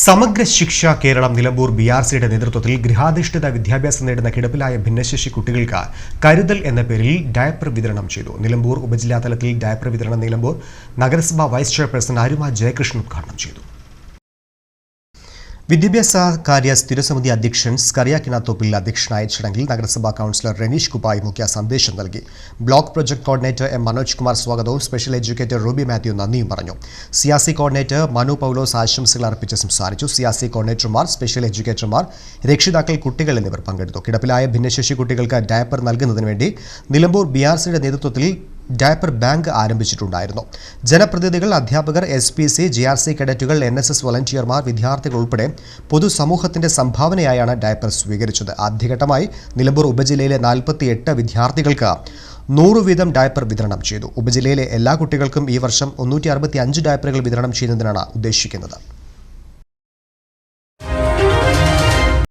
സമഗ്ര ശിക്ഷ കേരളം നിലമ്പൂർ BRCയുടെ നേതൃത്വത്തിൽ ഗൃഹാധിഷ്ഠിത വിദ്യാഭ്യാസം നേടുന്ന കിടപ്പിലായ ഭിന്നശേഷി കുട്ടികൾക്ക് കരുതൽ എന്ന പേരിൽ ഡയപ്പർ വിതരണം ചെയ്തു. നിലമ്പൂർ ഉപജില്ലാതലത്തിൽ ഡയപ്പർ വിതരണം നിലമ്പൂർ നഗരസഭ വൈസ് ചെയർപേഴ്സൺ അരുമ ജയകൃഷ്ണൻ ഉദ്ഘാടനം ചെയ്തു. വിദ്യാഭ്യാസ കാര്യ സ്ഥിരസമിതി അധ്യക്ഷൻ സ്കറിയാക്കിനാത്തോപ്പിൽ അധ്യക്ഷനായ ചടങ്ങിൽ നഗരസഭാ കൗൺസിലർ റനീഷ് കുപ്പായി മുഖ്യ സന്ദേശം നൽകി. Block project coordinator M Manoj Kumar സ്വാഗതവും സ്പെഷ്യൽ എഡ്യൂക്കേറ്റർ റൂബി മാത്യു നന്ദിയും പറഞ്ഞു. സിയാസി കോർഡിനേറ്റർ മനു പൗലോസ് ആശംസകൾ അർപ്പിച്ച് സംസാരിച്ചു. സിയാസി കോർഡിനേറ്റർമാർ, സ്പെഷ്യൽ എഡ്യൂക്കേറ്റർമാർ, രക്ഷിതാക്കൾ, കുട്ടികൾ എന്നിവർ പങ്കെടുത്തു. കിടപ്പിലായ ഭിന്നശേഷി കുട്ടികൾക്ക് ഡയപ്പർ നൽകുന്നതിന് വേണ്ടി നിലമ്പൂർ BRCയുടെ നേതൃത്വത്തിൽ ഡയപ്പർ ബാങ്ക് ആരംഭിച്ചിട്ടുണ്ടായിരുന്നു. ജനപ്രതിനിധികൾ, അധ്യാപകർ, SPC, GRC കേഡറ്റുകൾ, NSS വോളണ്ടിയർമാർ, വിദ്യാർത്ഥികൾ ഉൾപ്പെടെ പൊതുസമൂഹത്തിന്റെ സംഭാവനയായാണ് ഡയപ്പർ സ്വീകരിച്ചത്. ആദ്യഘട്ടമായി നിലമ്പൂർ ഉപജില്ലയിലെ 48 വിദ്യാർത്ഥികൾക്ക് 100 വീതം ഡയപ്പർ വിതരണം ചെയ്തു. ഉപജില്ലയിലെ എല്ലാ കുട്ടികൾക്കും ഈ വർഷം 365 ഡയപ്പറുകൾ വിതരണം ചെയ്യുന്നതിനാണ് ഉദ്ദേശിക്കുന്നത്.